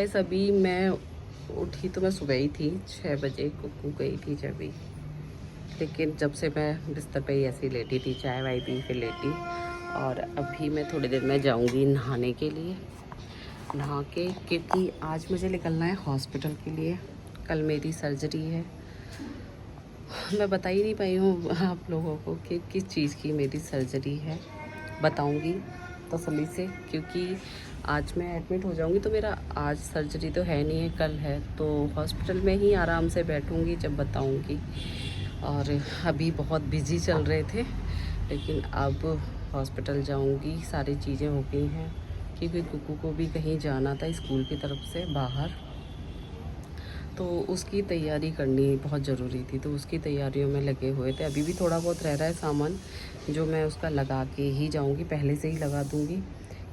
Guys अभी मैं उठी तो मैं सुबह ही थी 6 बजे, कुकू गई थी जब भी। लेकिन जब से मैं बिस्तर पे ही ऐसी लेटी थी, चाय वाय पी फिर लेटी। और अभी मैं थोड़ी देर में जाऊंगी नहाने के लिए, नहा के, क्योंकि आज मुझे निकलना है हॉस्पिटल के लिए। कल मेरी सर्जरी है। मैं बता ही नहीं पाई हूँ आप लोगों को कि किस चीज़ की मेरी सर्जरी है। बताऊंगी तसल्ली से, क्योंकि आज मैं एडमिट हो जाऊंगी तो मेरा आज सर्जरी तो है नहीं है, कल है। तो हॉस्पिटल में ही आराम से बैठूंगी जब बताऊंगी। और अभी बहुत बिजी चल रहे थे, लेकिन अब हॉस्पिटल जाऊंगी, सारी चीज़ें हो गई हैं। क्योंकि कुकू को भी कहीं जाना था स्कूल की तरफ से बाहर, तो उसकी तैयारी करनी बहुत ज़रूरी थी। तो उसकी तैयारियों में लगे हुए थे। अभी भी थोड़ा बहुत रह रहा है सामान जो मैं उसका लगा के ही जाऊंगी, पहले से ही लगा दूंगी।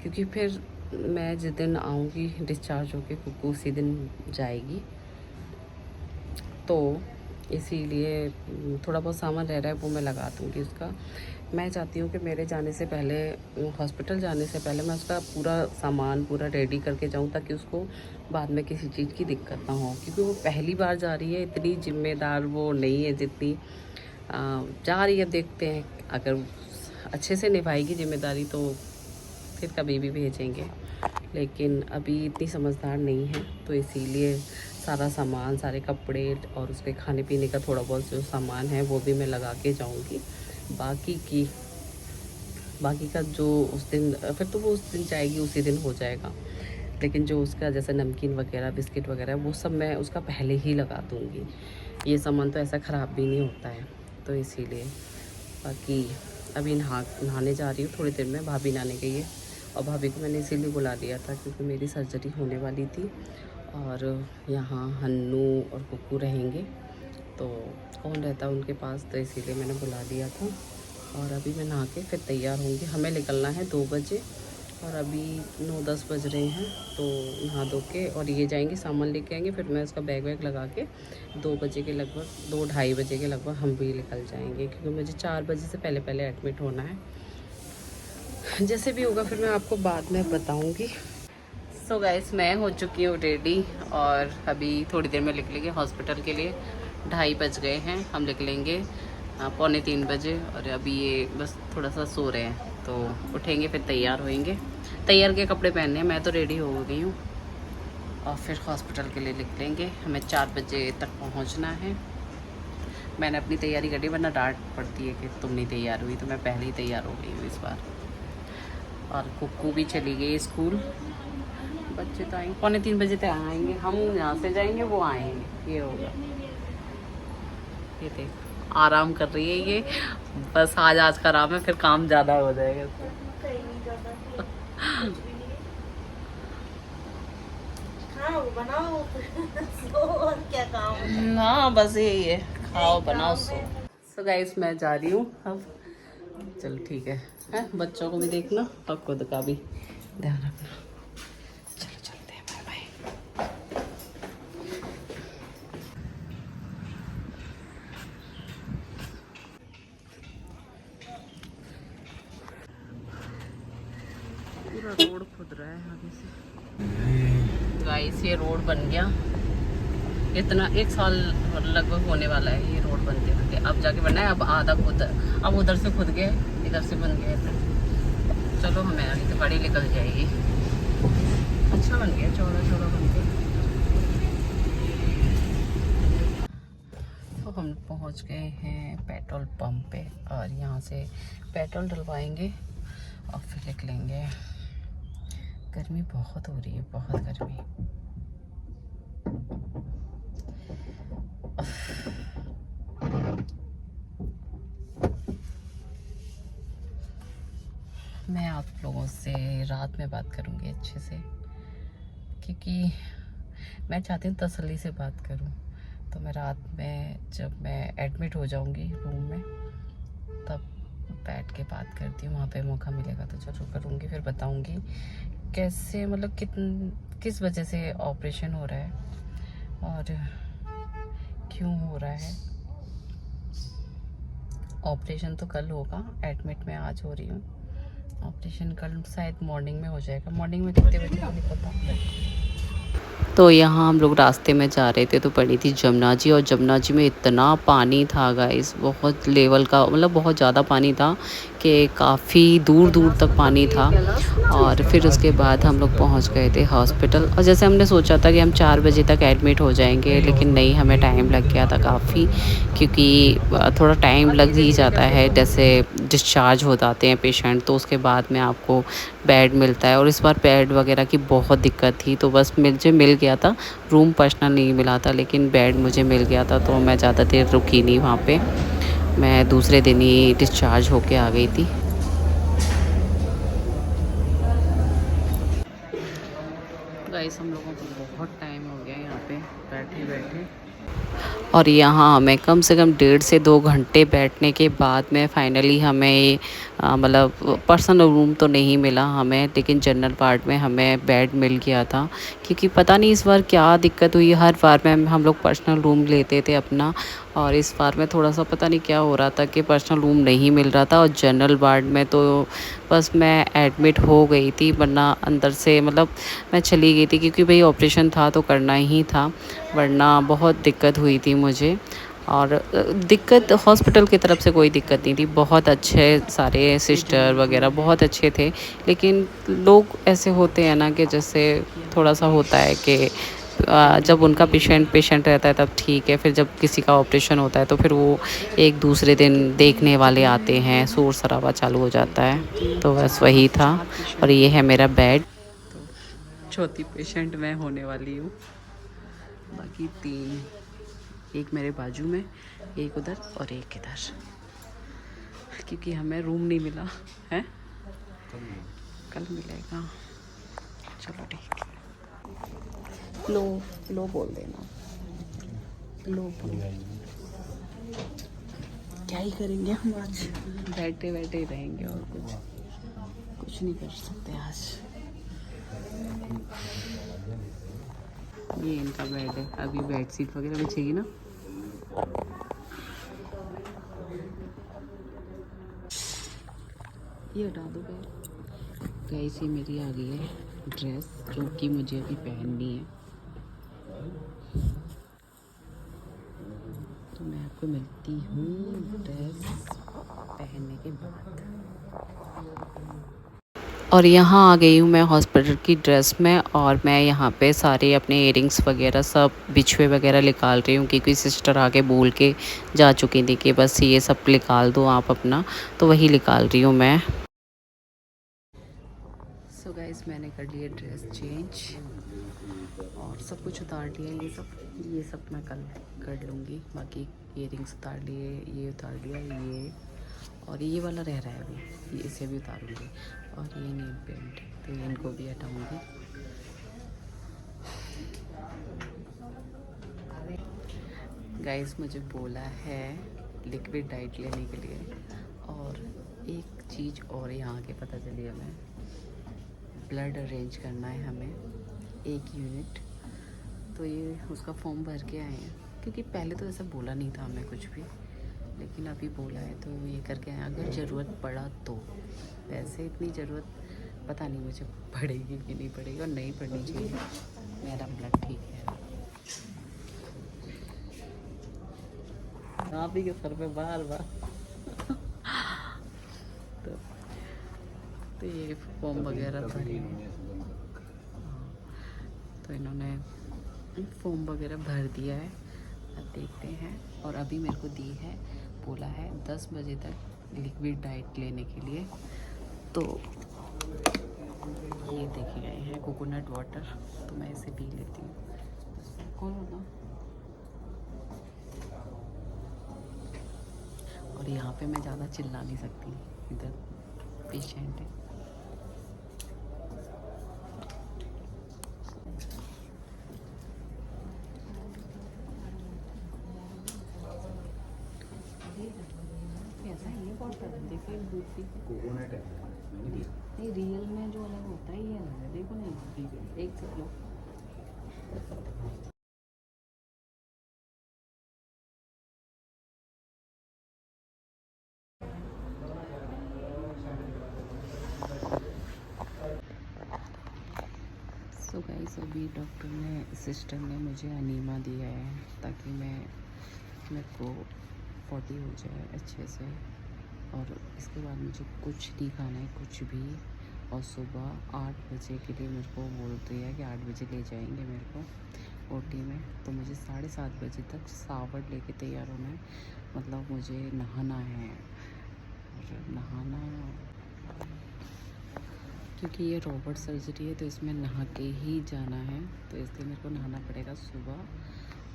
क्योंकि फिर मैं जिस दिन आऊँगी डिस्चार्ज होके, कुकू उसी दिन जाएगी। तो इसीलिए थोड़ा बहुत सामान रह रहा है वो मैं लगा दूँगी उसका। मैं चाहती हूँ कि मेरे जाने से पहले, हॉस्पिटल जाने से पहले मैं उसका पूरा सामान पूरा रेडी करके जाऊँ, ताकि उसको बाद में किसी चीज़ की दिक्कत ना हो। क्योंकि वो पहली बार जा रही है, इतनी जिम्मेदार वो नहीं है जितनी जा रही है। देखते हैं, अगर अच्छे से निभाएगी जिम्मेदारी तो फिर कभी भी भेजेंगे। लेकिन अभी इतनी समझदार नहीं है, तो इसीलिए सारा सामान, सारे कपड़े और उसके खाने पीने का थोड़ा बहुत जो सामान है वो भी मैं लगा के जाऊंगी। बाकी का जो उस दिन, फिर तो वो उस दिन जाएगी उसी दिन हो जाएगा। लेकिन जो उसका जैसे नमकीन वगैरह, बिस्किट वगैरह, वो सब मैं उसका पहले ही लगा दूँगी। ये सामान तो ऐसा ख़राब भी नहीं होता है, तो इसीलिए। बाकी अभी नहाने जा रही हूँ थोड़ी देर में, भाभी नहाने गई है। और भाभी को मैंने इसीलिए बुला लिया था क्योंकि मेरी सर्जरी होने वाली थी और यहाँ हन्नू और कुकू रहेंगे, तो कौन रहता है उनके पास, तो इसीलिए मैंने बुला लिया था। और अभी मैं नहा के फिर तैयार होंगी। हमें निकलना है 2 बजे और अभी 9-10 बज रहे हैं। तो नहा धो के और ये जाएंगे, सामान लेके आएंगे, फिर मैं उसका बैग वैग लगा के 2 बजे के लगभग, 2-2:30 बजे के लगभग हम भी निकल जाएंगे। क्योंकि मुझे 4 बजे से पहले पहले एडमिट होना है। जैसे भी होगा फिर मैं आपको बाद में बताऊँगी। सो गाइस, मैं हो चुकी हूँ रेडी और अभी थोड़ी देर में निकलेंगे हॉस्पिटल के लिए। 2:30 बज गए हैं, हम निकलेंगे 2:45 बजे। और अभी ये बस थोड़ा सा सो रहे हैं, तो उठेंगे फिर तैयार होएंगे। तैयार के कपड़े पहनने हैं, मैं तो रेडी हो गई हूँ। और फिर हॉस्पिटल के लिए निकलेंगे। हमें 4 बजे तक पहुँचना है। मैंने अपनी तैयारी कर ली, वरना डांट पड़ती है कि तुम नहीं तैयार हुई, तो मैं पहले ही तैयार हो गई हूँ इस बार। और कुक्कू भी चली गई स्कूल। बच्चे तो आएंगे 2:45 बजे तक आएंगे। हम यहाँ से जाएंगे, वो आएंगे। ये होगा, ये देख आराम कर रही है ये। बस आज का आराम है, फिर काम ज़्यादा हो जाएगा इसमें। बनाओ और क्या काम। हाँ बस यही है, खाओ बनाओ सो। सो गाइस, मैं जा रही हूँ अब। चलो ठीक है, बच्चों को भी देखना और खुद का भी ध्यान रखना। चलो चलते हैं, बाय बाय। पूरा रोड खुद रहा है आगे से। गाइस, ये रोड बन गया, इतना 1 साल लगभग होने वाला है ये रोड बनते बनते। अब जाके बनना है, अब आधा खुद, अब उधर से खुद गए, इधर से बन गया था। चलो हमें आगे से गाड़ी निकल जाएगी। अच्छा बन गया, चौड़ा चौड़ा बन गया। तो हम पहुंच गए हैं पेट्रोल पंप पे और यहाँ से पेट्रोल डलवाएंगे और फिर निकलेंगे। गर्मी बहुत हो रही है, बहुत गर्मी। मैं आप लोगों से रात में बात करूंगी अच्छे से, क्योंकि मैं चाहती हूँ तसल्ली से बात करूँ। तो मैं रात में जब मैं एडमिट हो जाऊंगी रूम में, तब बैठ के बात करती हूँ। वहाँ पे मौका मिलेगा तो जरूर करूँगी, फिर बताऊँगी कैसे, मतलब किस वजह से ऑपरेशन हो रहा है और क्यों हो रहा है। ऑपरेशन तो कल होगा, एडमिट मैं आज हो रही हूँ। ऑपरेशन कल शायद मॉर्निंग में हो जाएगा। मॉर्निंग में कितने बजे नहीं पता। तो यहाँ हम लोग रास्ते में जा रहे थे तो पड़ी थी जमुना जी, और जमुना जी में इतना पानी था गाइस, बहुत लेवल का, मतलब बहुत ज़्यादा पानी था कि काफ़ी दूर दूर तक पानी था। और फिर उसके बाद हम लोग पहुँच गए थे हॉस्पिटल, और जैसे हमने सोचा था कि हम 4 बजे तक एडमिट हो जाएंगे, लेकिन नहीं, हमें टाइम लग गया था काफ़ी, क्योंकि थोड़ा टाइम लग ही जाता है। जैसे डिस्चार्ज हो जाते हैं पेशेंट तो उसके बाद में आपको बेड मिलता है, और इस बार बेड वगैरह की बहुत दिक्कत थी, तो बस मुझे मिल गया था रूम, पर्सनल नहीं मिला था, लेकिन बेड मुझे मिल गया था, तो मैं ज़्यादा देर रुकी नहीं वहाँ पे। मैं दूसरे दिन ही डिस्चार्ज होके आ गई थी। गाइस हम लोगों को बहुत टाइम हो गया यहाँ पे बैठे बैठे, और यहाँ हमें कम से कम 1.5 से 2 घंटे बैठने के बाद में फाइनली हमें मतलब पर्सनल रूम तो नहीं मिला हमें, लेकिन जनरल वार्ड में हमें बेड मिल गया था। क्योंकि पता नहीं इस बार क्या दिक्कत हुई, हर बार में हम लोग पर्सनल रूम लेते थे अपना, और इस बार में थोड़ा सा पता नहीं क्या हो रहा था कि पर्सनल रूम नहीं मिल रहा था। और जनरल वार्ड में तो बस मैं एडमिट हो गई थी, वरना अंदर से मतलब मैं चली गई थी, क्योंकि भाई ऑपरेशन था तो करना ही था, वरना बहुत दिक्कत हुई थी मुझे। और दिक्कत हॉस्पिटल की तरफ से कोई दिक्कत नहीं थी, बहुत अच्छे सारे सिस्टर वगैरह बहुत अच्छे थे। लेकिन लोग ऐसे होते हैं ना कि जैसे थोड़ा सा होता है कि जब उनका पेशेंट रहता है तब ठीक है, फिर जब किसी का ऑपरेशन होता है तो फिर वो एक दूसरे दिन देखने वाले आते हैं, शोर शराबा चालू हो जाता है, तो बस वही था। और ये है मेरा बेड, चौथी पेशेंट मैं होने वाली हूँ, बाकी 3, एक मेरे बाजू में, एक उधर और एक इधर, क्योंकि हमें रूम नहीं मिला है, कल मिलेगा। चलो ठीक है, लो बोल देना, लो बोल। क्या ही करेंगे हम आज, बैठे बैठे ही रहेंगे, और कुछ नहीं कर सकते आज। ये इनका बेड है, अभी बेड शीट वगैरह बिछेगी ना। ये हटा दो बेड। गाइस ये मेरी आ गई है ड्रेस, जो कि मुझे अभी पहननी है, तो मैं आपको मिलती हूँ ड्रेस पहनने के बाद। और यहाँ आ गई हूँ मैं हॉस्पिटल की ड्रेस में, और मैं यहाँ पे सारे अपने इयरिंग्स वगैरह सब बिछुए वगैरह निकाल रही हूँ, क्योंकि सिस्टर आके बोल के जा चुकी थी कि बस ये सब निकाल दो आप अपना, तो वही निकाल रही हूँ मैं। सो गाइस मैंने कर लिया ड्रेस चेंज और सब कुछ उतार लिया, ये सब मैं कल कर लूँगी। बाकी इयरिंग्स उतार लिए, ये उतार लिया, ये और ये वाला रह रहा है अभी, ये इसे भी उतारूँगी, और ये नेल पेंट तो ये इनको भी हटाऊँगी। गाइस मुझे बोला है लिक्विड डाइट लेने के लिए, और एक चीज़ और यहाँ के पता चली हमें, ब्लड अरेंज करना है हमें 1 यूनिट, तो ये उसका फॉर्म भर के आए हैं, क्योंकि पहले तो ऐसा बोला नहीं था हमें कुछ भी, लेकिन अभी बोला है तो ये करके आए, अगर ज़रूरत पड़ा तो। वैसे इतनी ज़रूरत पता नहीं मुझे पड़ेगी कि नहीं पड़ेगी, और नहीं पड़नी चाहिए, मेरा ब्लड ठीक है। आप ही के सर पे बार बार तो ये फॉर्म वगैरह भरे, तो इन्होंने फॉर्म वगैरह भर दिया है, अब देखते हैं। और अभी मेरे को दी है, बोला है 10 बजे तक लिक्विड डाइट लेने के लिए, तो ये देखे गए हैं कोकोनट वाटर, तो मैं इसे पी लेती हूँ। कौन होगा? और यहाँ पे मैं ज़्यादा चिल्ला नहीं सकती, इधर पेशेंट है। कैसा है ये बॉटल? देखिए दूसरी कोकोनट है, मैंने दिया। नहीं, रियल में जो अलग होता है ये अलग है, देखो नहीं, एक से लो। सो गाइस अभी डॉक्टर ने सिस्टर ने मुझे अनीमा दिया है ताकि मेरे को पॉटी हो जाए अच्छे से, और इसके बाद मुझे कुछ नहीं खाना है, कुछ भी। और सुबह 8 बजे के लिए मेरे को बोल दिया है कि 8 बजे ले जाएंगे मेरे को ओटी में। तो मुझे 7:30 बजे तक सावड़ लेके तैयार होना है, मतलब मुझे नहाना है। और नहाना क्योंकि ये रोबोट सर्जरी है तो इसमें नहा के ही जाना है, तो इसलिए मेरे को नहाना पड़ेगा सुबह।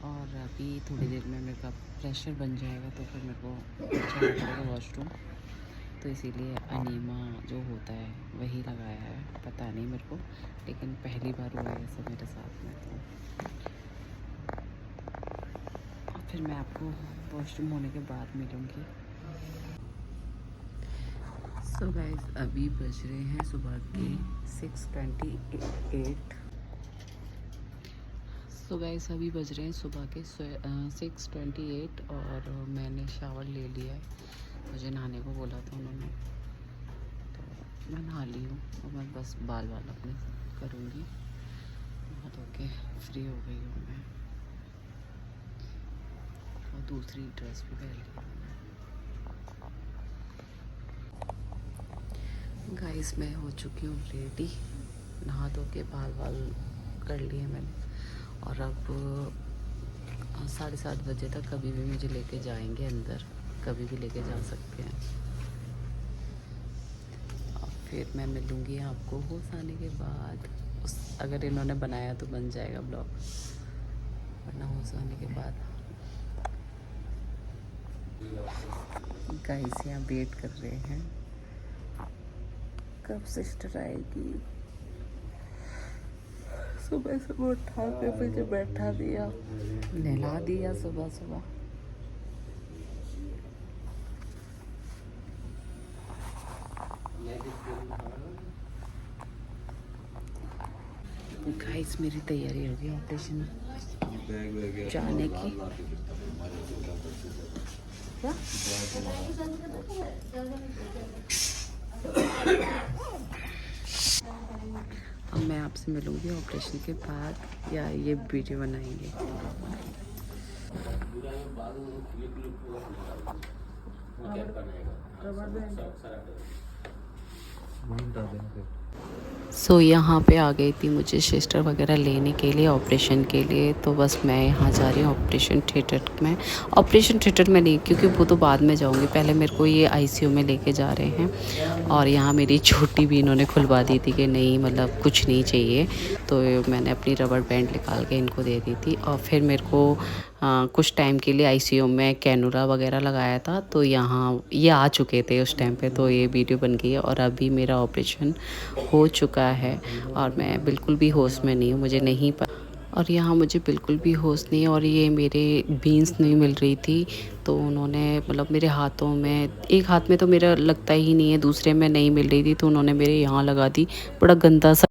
और अभी थोड़ी देर में मेरे का प्रेशर बन जाएगा तो फिर मेरे को जाना पड़ेगा वॉशरूम। तो इसीलिए अनीमा जो होता है वही लगाया है, पता नहीं मेरे को, लेकिन पहली बार हुआ है ऐसा मेरे साथ में। तो फिर मैं आपको वॉशरूम होने के बाद मिलूँगी। सो गाइस अभी बज रहे हैं सुबह के 6:28। सो गाइस अभी बज रहे हैं सुबह के 6:28 और मैंने शावर ले लिया है। मुझे नहाने को बोला था उन्होंने, तो मैं नहा ली हूँ और मैं बस बाल अपने करूँगी। नहा धो के फ्री हो गई हूँ मैं, और दूसरी ड्रेस भी पहन ली हूँ। गाइस मैं हो चुकी हूँ रेडी, नहा धो के बाल कर लिए मैंने। और अब 7:30 बजे तक कभी भी मुझे लेके जाएंगे अंदर, कभी भी लेके जा सकते हैं। और फिर मैं मिलूँगी आपको होश आने के बाद। अगर इन्होंने बनाया तो बन जाएगा ब्लॉग, वरना होश आने के बाद। गाइस यहाँ वेट कर रहे हैं कब सिस्टर आएगी। सुबह सुबह उठा के मुझे बैठा दिया, नहला दिया सुबह सुबह। गाइस मेरी तैयारी हो गई ऑपरेशन जाने की। क्या? अब मैं आपसे मिलूंगी ऑपरेशन के बाद, या ये वीडियो बनाएंगे। सो यहाँ पे आ गई थी मुझे सिस्टर वगैरह लेने के लिए ऑपरेशन के लिए। तो बस मैं यहाँ जा रही हूँ ऑपरेशन थिएटर में। ऑपरेशन थिएटर में नहीं, क्योंकि वो तो बाद में जाऊँगी, पहले मेरे को ये आईसीयू में लेके जा रहे हैं। और यहाँ मेरी छोटी भी इन्होंने खुलवा दी थी कि नहीं मतलब कुछ नहीं चाहिए, तो मैंने अपनी रबड़ बैंड निकाल के इनको दे दी थी। और फिर मेरे को कुछ टाइम के लिए आईसीयू में कैनुला वगैरह लगाया था, तो यहाँ ये आ चुके थे उस टाइम पे, तो ये वीडियो बन गई है। और अभी मेरा ऑपरेशन हो चुका है और मैं बिल्कुल भी होश में नहीं हूँ, मुझे नहीं पता। और यहाँ मुझे बिल्कुल भी होश नहीं है। और ये मेरे बीन्स नहीं मिल रही थी, तो उन्होंने मतलब मेरे हाथों में, एक हाथ में तो मेरा लगता ही नहीं है, दूसरे में नहीं मिल रही थी, तो उन्होंने मेरे यहाँ लगा दी। बड़ा गंदा सा